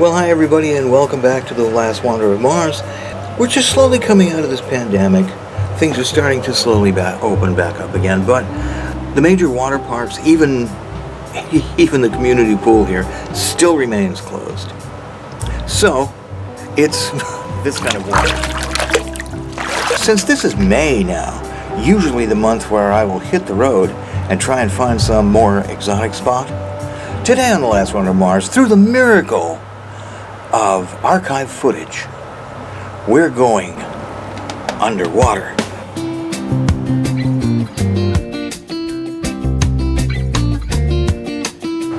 Well, hi everybody, and welcome back to The Last Wanderer of Mars. We're just slowly coming out of this pandemic. Things are starting to slowly open back up again, but the major water parks, even the community pool here, still remains closed. So, it's this kind of water. Since this is May now, usually the month where I will hit the road and try and find some more exotic spot, today on The Last Wanderer of Mars, through the miracle of archive footage, we're going underwater.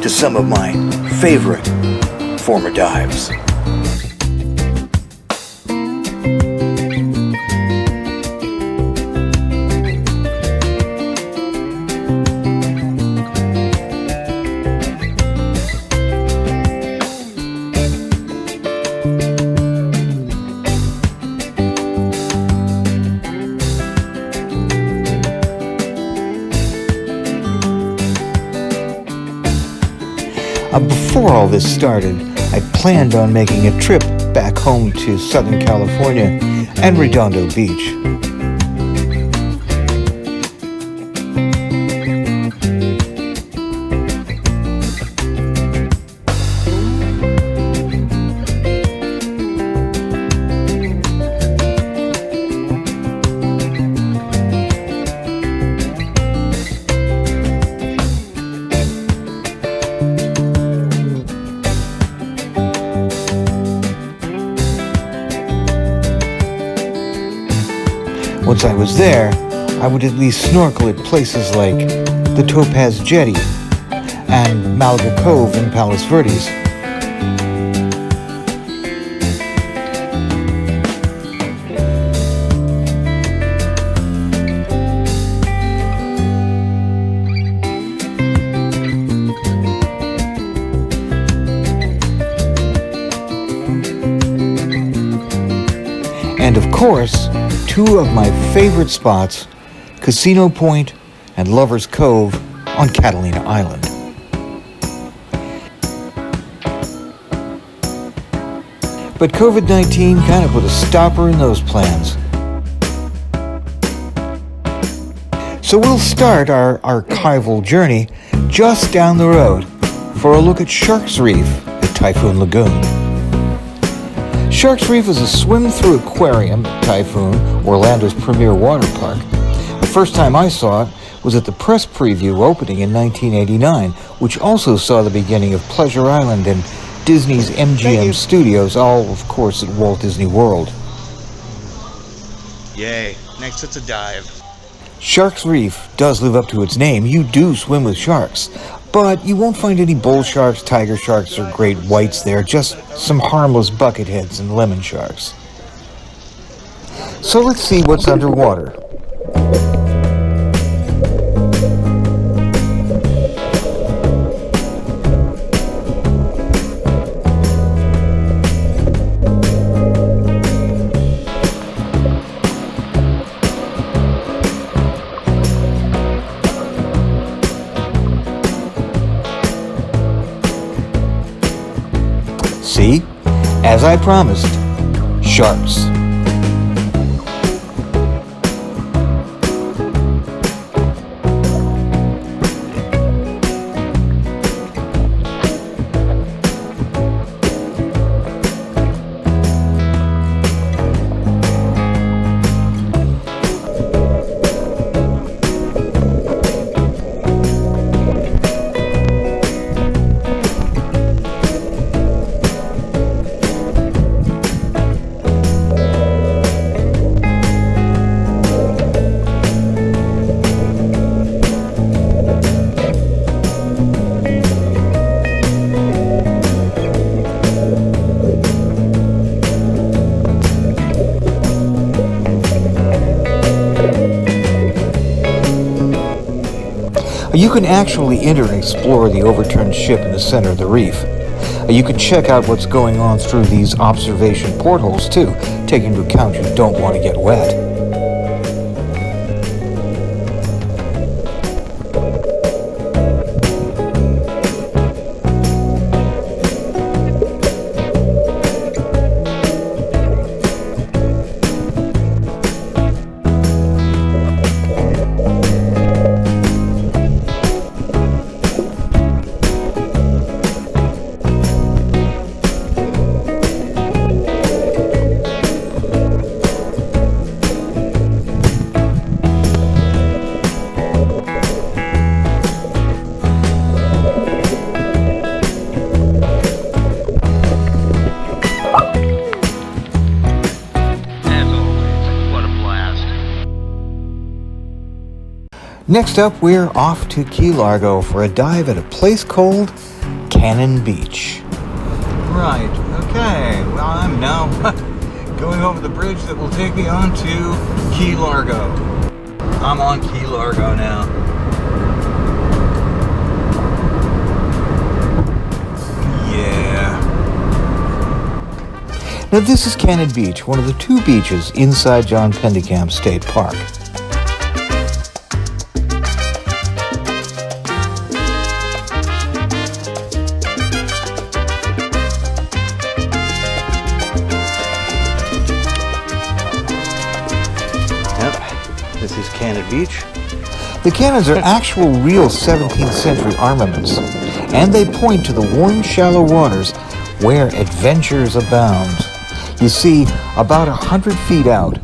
To some of my favorite former dives. Before all this started, I planned on making a trip back home to Southern California and Redondo Beach. Once I was there, I would at least snorkel at places like the Topaz Jetty and Malaga Cove in Palos Verdes. And of course, two of my favorite spots, Casino Point and Lover's Cove on Catalina Island. But COVID-19 kind of put a stopper in those plans. So we'll start our archival journey just down the road for a look at Shark's Reef at Typhoon Lagoon. Shark's Reef is a swim-through aquarium at Typhoon, Orlando's premier water park. The first time I saw it was at the press preview opening in 1989, which also saw the beginning of Pleasure Island and Disney's MGM Studios, all, of course, at Walt Disney World. Yay, next it's a dive. Shark's Reef does live up to its name. You do swim with sharks, but you won't find any bull sharks, tiger sharks, or great whites there, just some harmless bucketheads and lemon sharks. So let's see what's underwater. See, as I promised, sharks. You can actually enter and explore the overturned ship in the center of the reef. You can check out what's going on through these observation portholes too, taking into account you don't want to get wet. Next up, we're off to Key Largo for a dive at a place called Cannon Beach. Right, okay, well I'm now going over the bridge that will take me on to Key Largo. I'm on Key Largo now. Yeah. Now this is Cannon Beach, one of the two beaches inside John Pennecamp State Park. This is Cannon Beach. The cannons are actual real 17th century armaments, and they point to the warm, shallow waters where adventures abound. You see, about 100 feet out,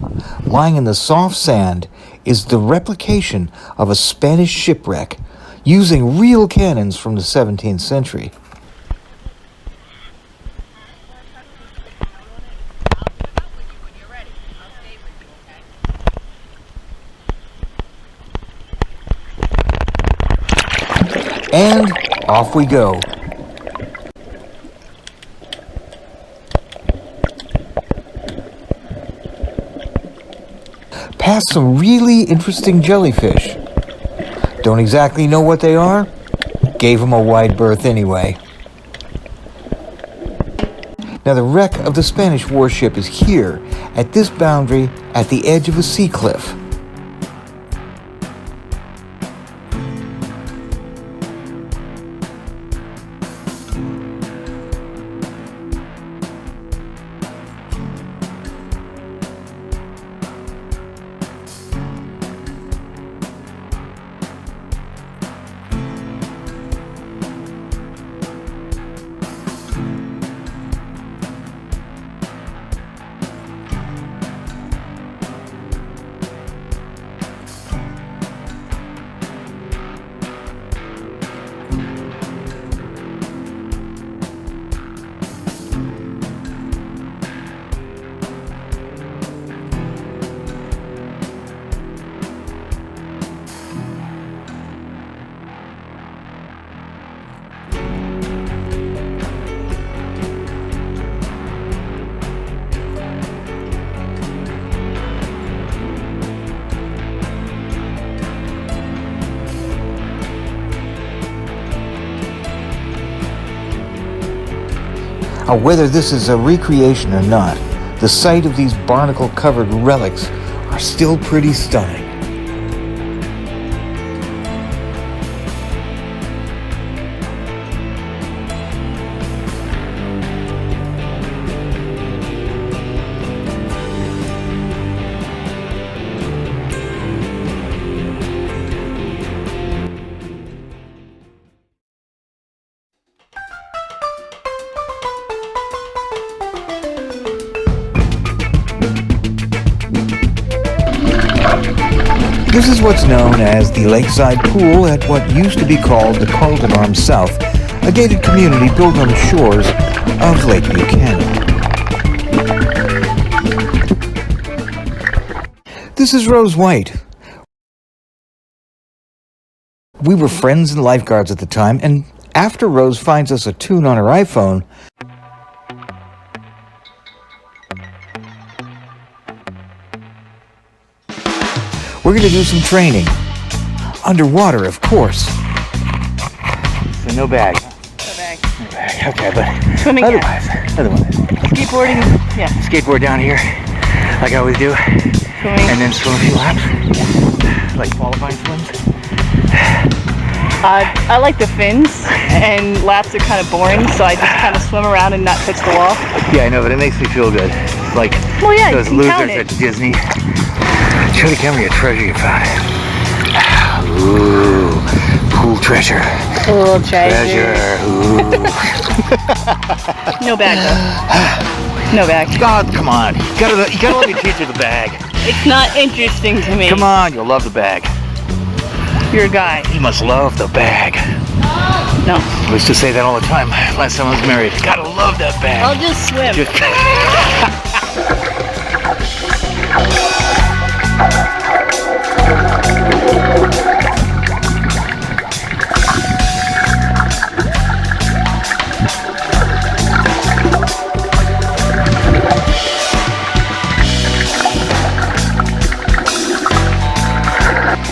lying in the soft sand, is the replication of a Spanish shipwreck using real cannons from the 17th century. And off we go. Past some really interesting jellyfish. Don't exactly know what they are. Gave them a wide berth anyway. Now the wreck of the Spanish warship is here, at this boundary, at the edge of a sea cliff. Whether this is a recreation or not, the sight of these barnacle-covered relics are still pretty stunning. This is what's known as the Lakeside Cool at what used to be called the Carlton Arms South, a gated community built on the shores of Lake Buchanan. This is Rose White. We were friends and lifeguards at the time, and after Rose finds us a tune on her iPhone, we're going to do some training. Underwater, of course. So no bag. No bag. No bag. Okay, but swimming. Otherwise. Skateboarding. Yeah. Skateboard down here, like I always do. Swimming. And then swim a few laps. Like qualifying swims. I like the fins, and laps are kind of boring, so I just kind of swim around and not touch the wall. Yeah, I know, but it makes me feel good. It's like those losers at Disney. Show the camera your treasure you found. Ooh, pool treasure. Pool treasure. Ooh. No bag though. No bag. God, come on. You gotta let me teach you the bag. It's not interesting to me. Come on, you'll love the bag. You're a guy. You must love the bag. No. I used to say that all the time. Last time I was married. Gotta love that bag. I'll just swim.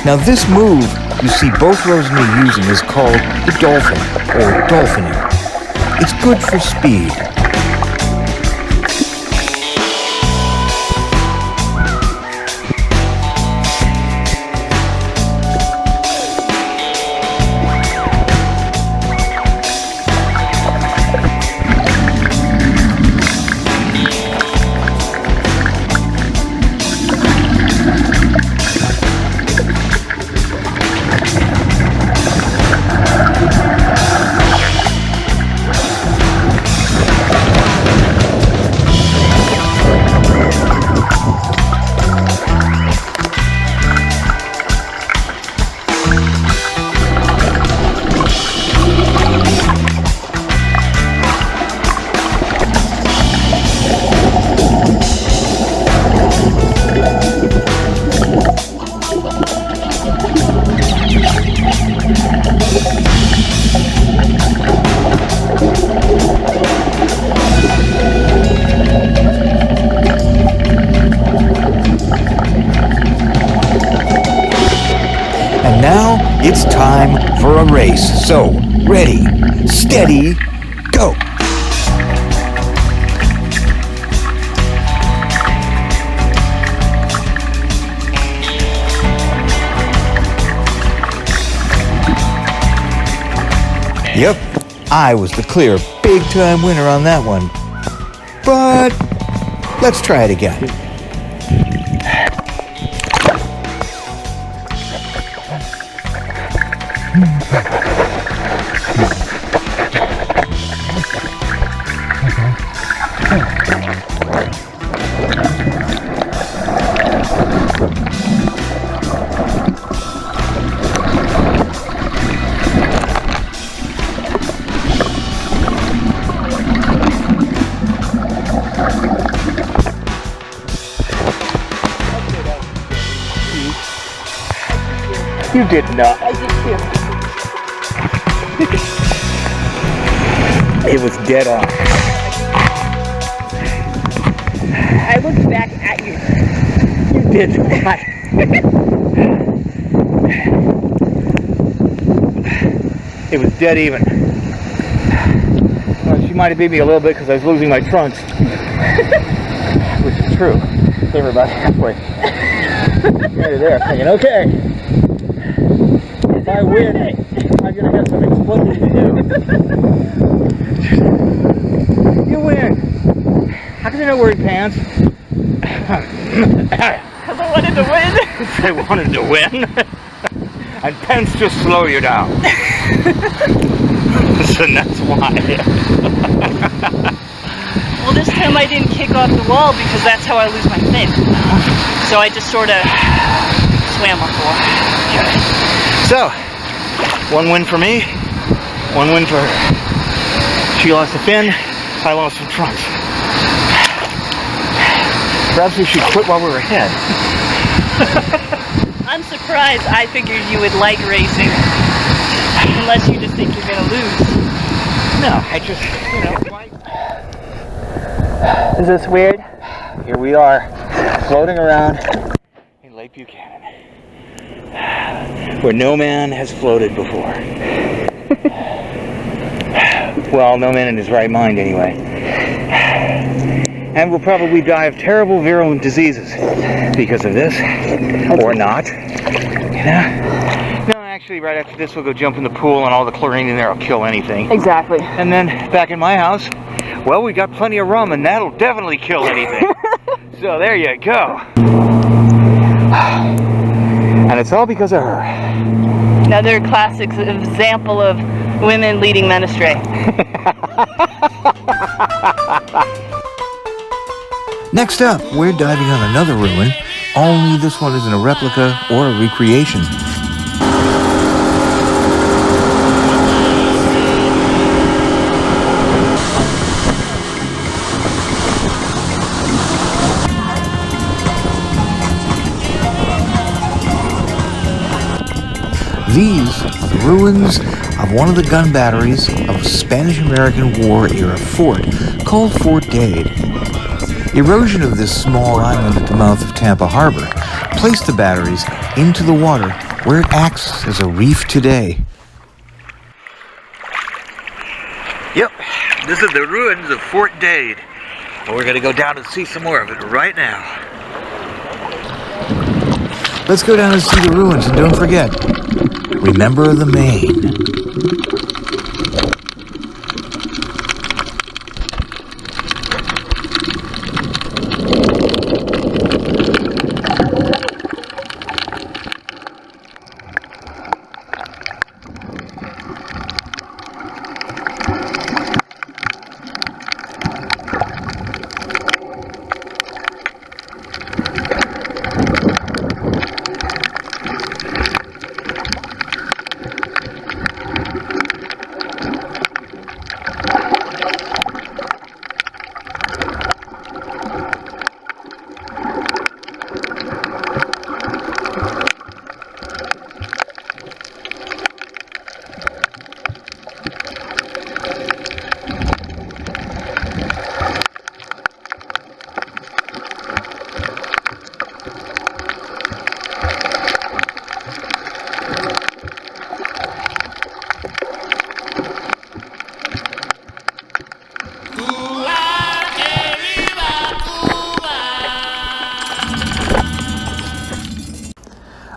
Now this move you see both rows of me using is called the dolphin, or dolphining. It's good for speed. And now it's time for a race. So, ready, steady, go! Yep, I was the clear big-time winner on that one. But let's try it again. You did not. I did too. It was dead on. I looked back at you. You did not. It was dead even. Well, she might have beat me a little bit because I was losing my trunks. Which is true. They were about halfway. Right there, thinking, okay. If I win, I'm going to have some exploding to do. You win. How can they not wearing pants? Because I wanted to win. They wanted to win. And pants just slow you down. So that's why. Well, this time I didn't kick off the wall because that's how I lose my fin. So I just sort of swam off the wall. So, one win for me, one win for her. She lost a fin, I lost some trunks. Perhaps we should quit while we're ahead. I'm surprised. I figured you would like racing. Unless you just think you're going to lose. No, I just, like... Is this weird? Here we are, floating around in Lake Buchanan, where no man has floated before. Well, no man in his right mind anyway. And will probably die of terrible virulent diseases because of this, or not. No, actually, right after this, we'll go jump in the pool, and all the chlorine in there will kill anything. Exactly. And then back in my house, well, we got plenty of rum, and that'll definitely kill anything. So there you go. And it's all because of her. Another classic example of women leading men astray. Next up, we're diving on another ruin, only this one isn't a replica or a recreation. These are the ruins of one of the gun batteries of a Spanish-American War-era fort called Fort Dade. Erosion of this small island at the mouth of Tampa Harbor placed the batteries into the water where it acts as a reef today. Yep, this is the ruins of Fort Dade. And we're going to go down and see some more of it right now. Let's go down and see the ruins, and don't forget, remember the Maine.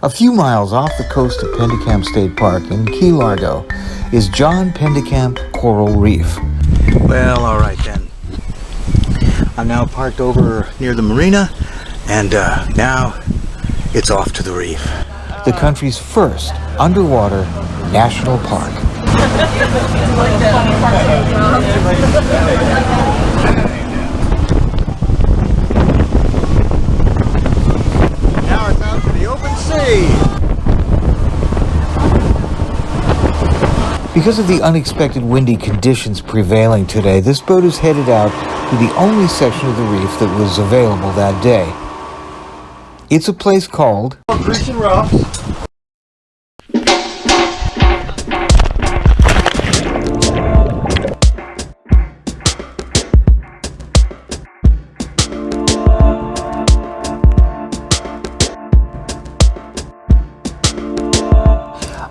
A few miles off the coast of Pennecamp State Park in Key Largo is John Pennecamp Coral Reef. Well, all right then. I'm now parked over near the marina, and now it's off to the reef. The country's first underwater national park. Now it's out to the open sea. Because of the unexpected windy conditions prevailing today, this boat is headed out to the only section of the reef that was available that day. It's a place called Grease and Rocks.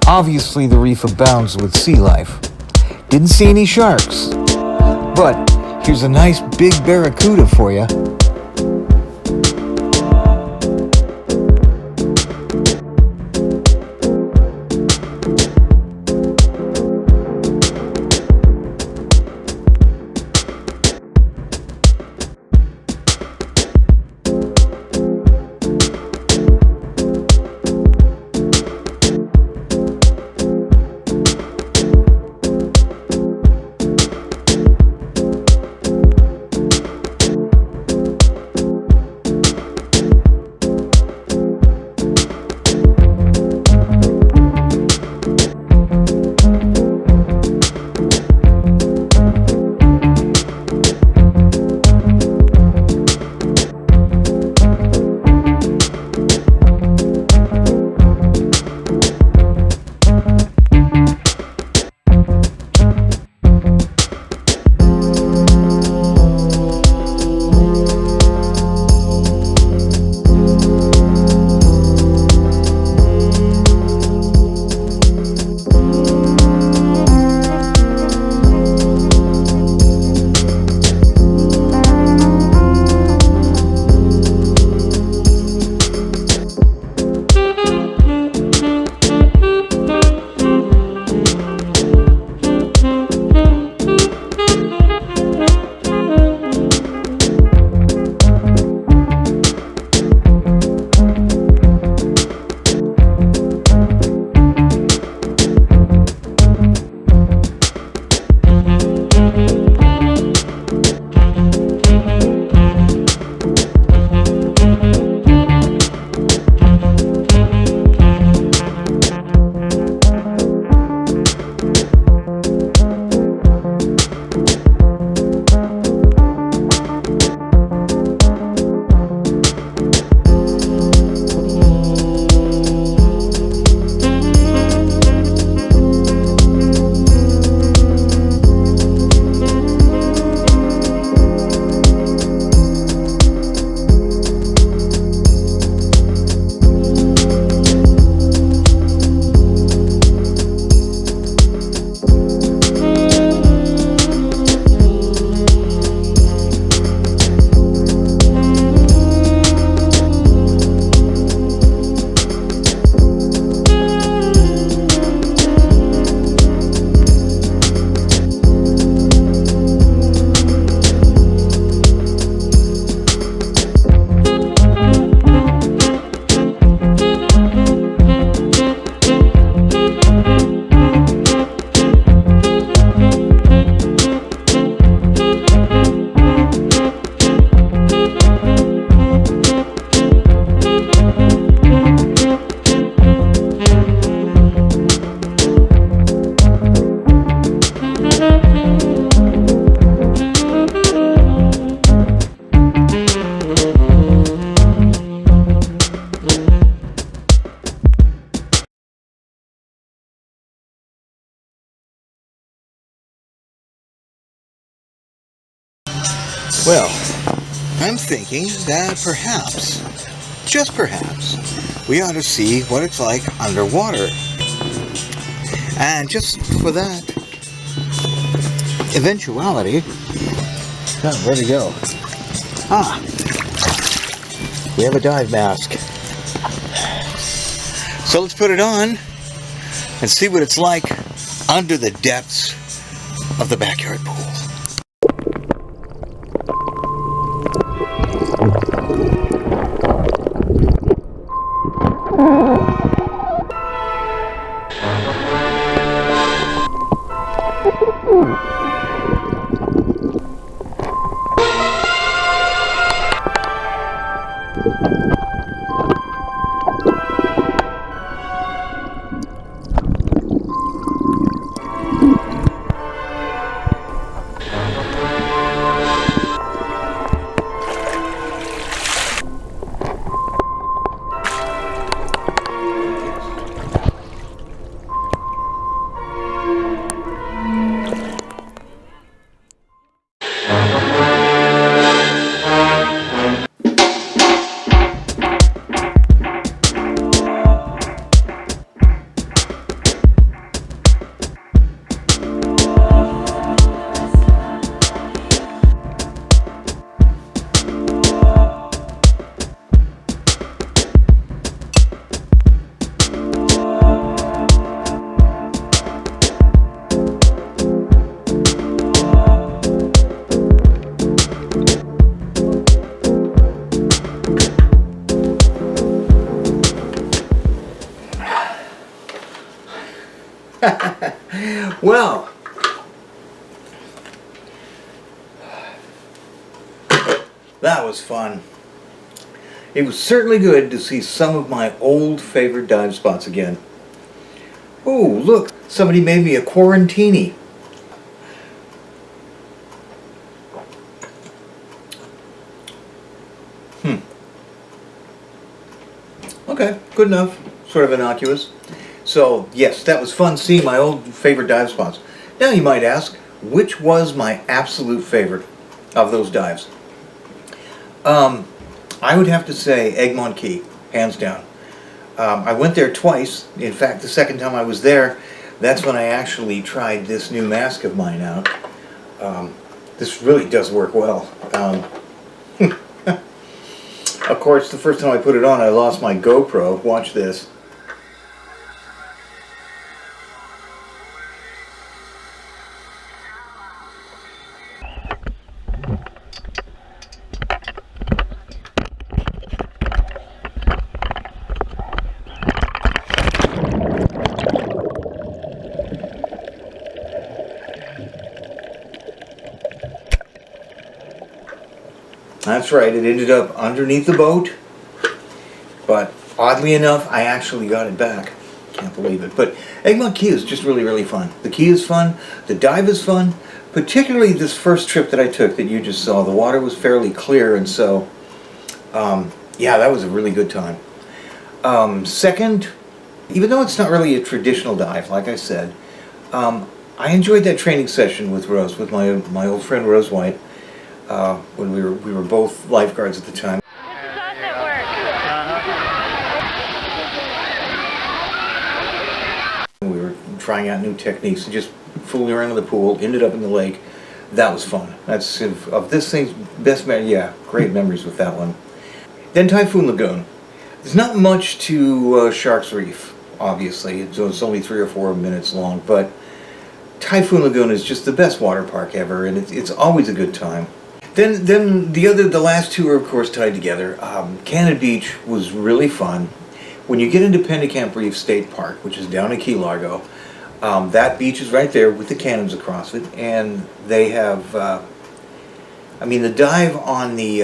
Obviously, the reef abounds with sea life. Didn't see any sharks. But here's a nice big barracuda for you. Well, I'm thinking that perhaps, just perhaps, we ought to see what it's like underwater. And just for that eventuality, oh, where'd it go? Ah, we have a dive mask. So let's put it on and see what it's like under the depths of the backyard pool. Well, that was fun. It was certainly good to see some of my old favorite dive spots again. Oh, look, somebody made me a quarantini. Okay, good enough. Sort of innocuous. So, yes, that was fun seeing my old favorite dive spots. Now you might ask, which was my absolute favorite of those dives? I would have to say Egmont Key, hands down. I went there twice. In fact, the second time I was there, that's when I actually tried this new mask of mine out. This really does work well. Of course, the first time I put it on, I lost my GoPro. Watch this. That's right, it ended up underneath the boat, but oddly enough, I actually got it back. Can't believe it. But Egmont Key is just really, really fun. The key is fun, the dive is fun, particularly this first trip that I took that you just saw. The water was fairly clear, and so, yeah, that was a really good time. Second, even though it's not really a traditional dive, like I said, I enjoyed that training session with Rose, with my old friend Rose White. When we were both lifeguards at the time. We were trying out new techniques and just fooling around in the pool, ended up in the lake. That was fun. That's of this thing's best memory. Yeah, great memories with that one. Then Typhoon Lagoon. There's not much to Shark's Reef, obviously. It's only 3 or 4 minutes long, but Typhoon Lagoon is just the best water park ever, and it's always a good time. Then the last two are of course tied together. Cannon Beach was really fun. When you get into Pennecamp Reef State Park, which is down in Key Largo, that beach is right there with the cannons across it, and they have, I mean, the dive on the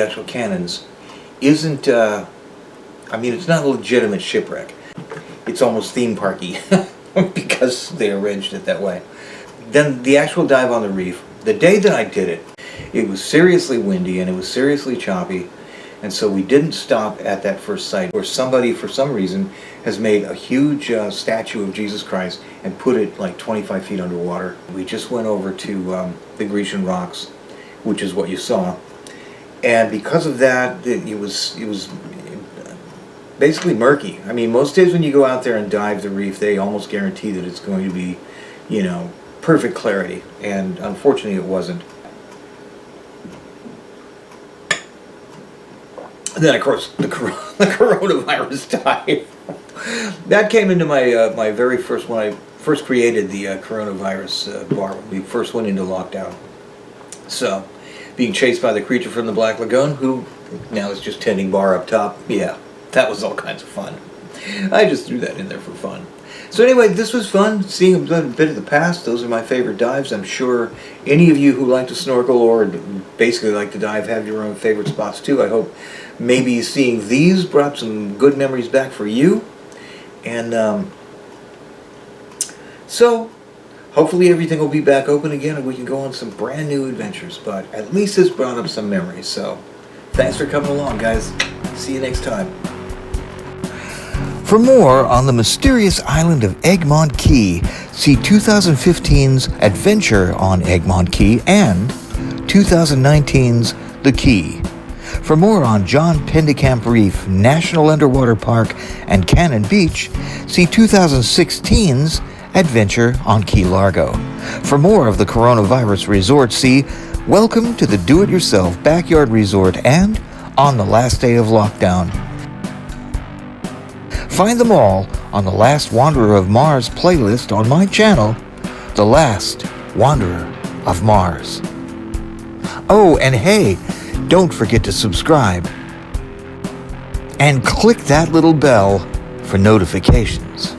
actual cannons isn't, I mean, it's not a legitimate shipwreck. It's almost theme parky because they arranged it that way. Then the actual dive on the reef, the day that I did it, it was seriously windy and it was seriously choppy, and so we didn't stop at that first site where somebody, for some reason, has made a huge statue of Jesus Christ and put it like 25 feet underwater. We just went over to the Grecian Rocks, which is what you saw. And because of that, it was basically murky. I mean, most days when you go out there and dive the reef, they almost guarantee that it's going to be, you know, perfect clarity. And unfortunately, it wasn't. And then, of course, the coronavirus dive. That came into my very first, when I first created the coronavirus bar, when we first went into lockdown. So, being chased by the creature from the Black Lagoon, who now is just tending bar up top. Yeah, that was all kinds of fun. I just threw that in there for fun. So anyway, this was fun, seeing a bit of the past. Those are my favorite dives. I'm sure any of you who like to snorkel or basically like to dive have your own favorite spots too. I hope maybe seeing these brought some good memories back for you. And so hopefully everything will be back open again and we can go on some brand new adventures. But at least this brought up some memories. So thanks for coming along, guys. See you next time. For more on the mysterious island of Egmont Key, see 2015's Adventure on Egmont Key and 2019's The Key. For more on John Pennecamp Reef, National Underwater Park, and Cannon Beach, see 2016's Adventure on Key Largo. For more of the coronavirus resort, see Welcome to the Do-It-Yourself Backyard Resort and On the Last Day of Lockdown. Find them all on the Last Wanderer of Mars playlist on my channel, The Last Wanderer of Mars. Oh, and hey, don't forget to subscribe and click that little bell for notifications.